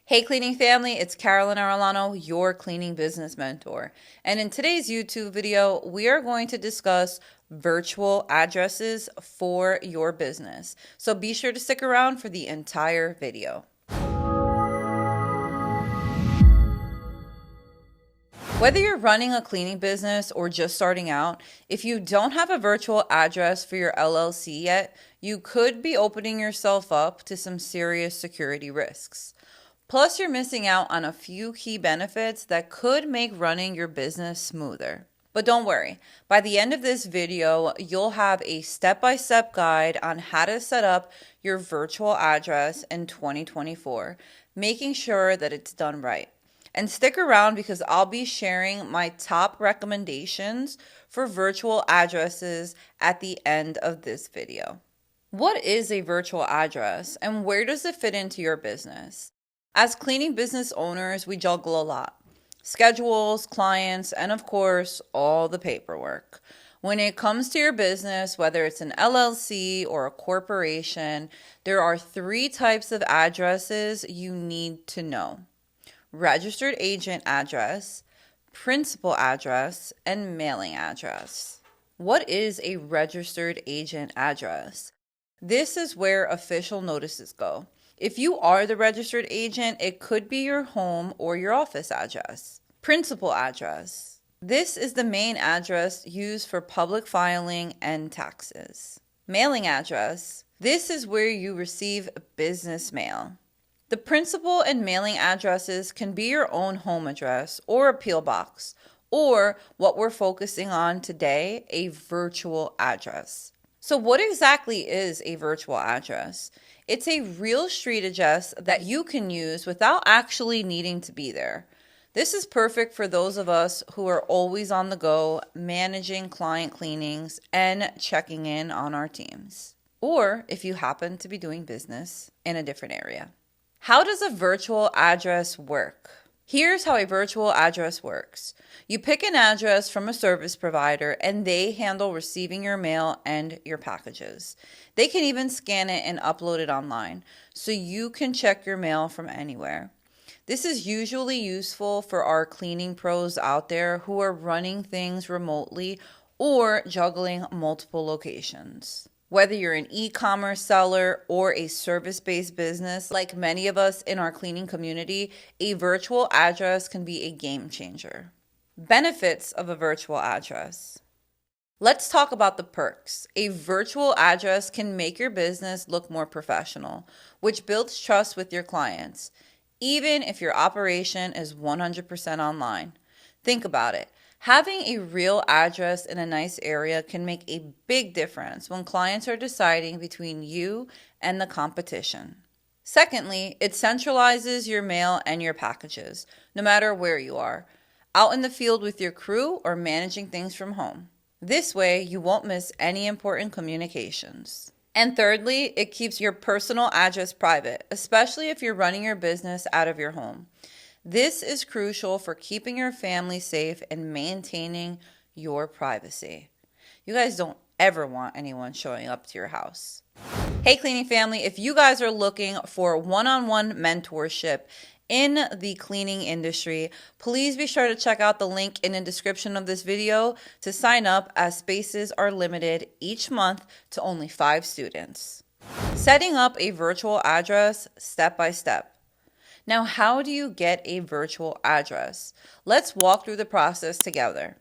Hey cleaning family, it's Carolyn Arellano, your cleaning business mentor. And in today's YouTube video, we are going to discuss virtual addresses for your business. So be sure to stick around for the entire video. Whether you're running a cleaning business or just starting out, if you don't have a virtual address for your LLC yet, you could be opening yourself up to some serious security risks. Plus, you're missing out on a few key benefits that could make running your business smoother. But don't worry, by the end of this video, you'll have a step-by-step guide on how to set up your virtual address in 2024, making sure that it's done right. And stick around because I'll be sharing my top recommendations for virtual addresses at the end of this video. What is a virtual address and where does it fit into your business? As cleaning business owners, we juggle a lot. Schedules, clients, and of course, all the paperwork. When it comes to your business, whether it's an LLC or a corporation, there are 3 types of addresses you need to know: registered agent address, principal address, and mailing address. What is a registered agent address? This is where official notices go. If you are the registered agent, it could be your home or your office address. Principal address. This is the main address used for public filing and taxes. Mailing address. This is where you receive business mail. The principal and mailing addresses can be your own home address or a P.O. box, or what we're focusing on today, a virtual address. So what exactly is a virtual address? It's a real street address that you can use without actually needing to be there. This is perfect for those of us who are always on the go, managing client cleanings and checking in on our teams. Or if you happen to be doing business in a different area. How does a virtual address work? Here's how a virtual address works. You pick an address from a service provider and they handle receiving your mail and your packages. They can even scan it and upload it online, so you can check your mail from anywhere. This is usually useful for our cleaning pros out there who are running things remotely or juggling multiple locations. Whether you're an e-commerce seller or a service-based business, like many of us in our cleaning community, a virtual address can be a game changer. Benefits of a virtual address. Let's talk about the perks. A virtual address can make your business look more professional, which builds trust with your clients, even if your operation is 100% online. Think about it. Having a real address in a nice area can make a big difference when clients are deciding between you and the competition. Secondly, it centralizes your mail and your packages, no matter where you are, out in the field with your crew or managing things from home. This way, you won't miss any important communications. And thirdly, it keeps your personal address private, especially if you're running your business out of your home. This is crucial for keeping your family safe and maintaining your privacy. You guys don't ever want anyone showing up to your house. Hey cleaning family, if you guys are looking for one-on-one mentorship in the cleaning industry, please be sure to check out the link in the description of this video to sign up, as spaces are limited each month to only 5 students. Setting up a virtual address step by step. Now, how do you get a virtual address? Let's walk through the process together.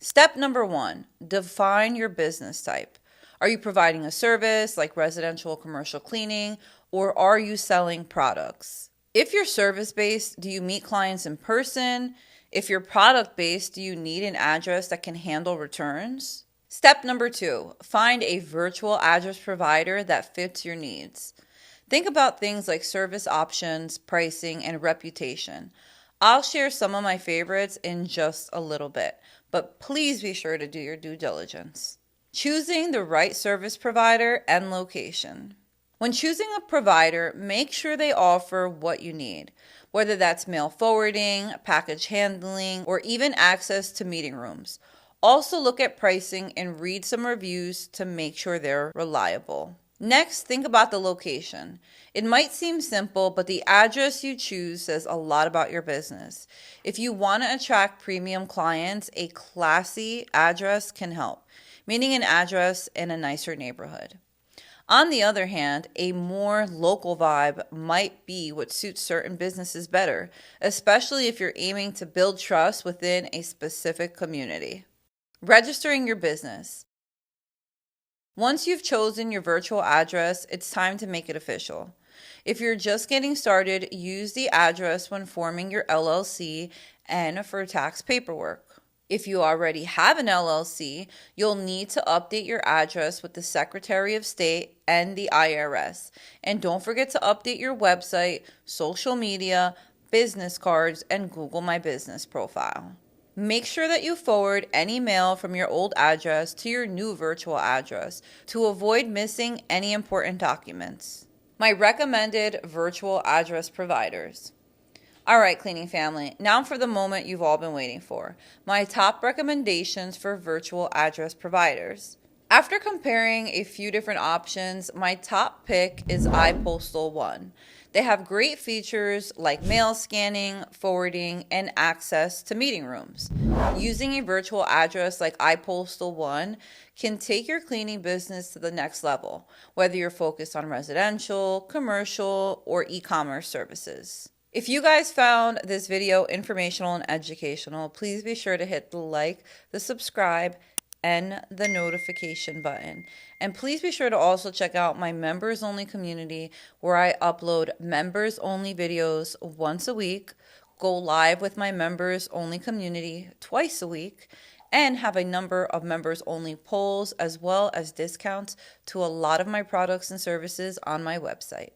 Step number 1, define your business type. Are you providing a service like residential or commercial cleaning, or are you selling products? If you're service-based, do you meet clients in person? If you're product-based, do you need an address that can handle returns? Step number 2, find a virtual address provider that fits your needs. Think about things like service options, pricing, and reputation. I'll share some of my favorites in just a little bit, but please be sure to do your due diligence. Choosing the right service provider and location. When choosing a provider, make sure they offer what you need, whether that's mail forwarding, package handling, or even access to meeting rooms. Also look at pricing and read some reviews to make sure they're reliable. Next, think about the location. It might seem simple, but the address you choose says a lot about your business. If you want to attract premium clients, a classy address can help, meaning an address in a nicer neighborhood. On the other hand, a more local vibe might be what suits certain businesses better, especially if you're aiming to build trust within a specific community. Registering your business. Once you've chosen your virtual address, it's time to make it official. If you're just getting started, use the address when forming your LLC and for tax paperwork. If you already have an LLC, you'll need to update your address with the Secretary of State and the IRS. And don't forget to update your website, social media, business cards, and Google My Business profile. Make sure that you forward any mail from your old address to your new virtual address to avoid missing any important documents. My recommended virtual address providers. All right, cleaning family, now for the moment you've all been waiting for. My top recommendations for virtual address providers. After comparing a few different options, my top pick is iPostal One. They have great features like mail scanning, forwarding, and access to meeting rooms. Using a virtual address like iPostal One can take your cleaning business to the next level, whether you're focused on residential, commercial, or e-commerce services. If you guys found this video informational and educational, please be sure to hit the like, the subscribe, and the notification button. And please be sure to also check out my members only community where I upload members only videos once a week, go live with my members only community twice a week, and have a number of members only polls as well as discounts to a lot of my products and services on my website.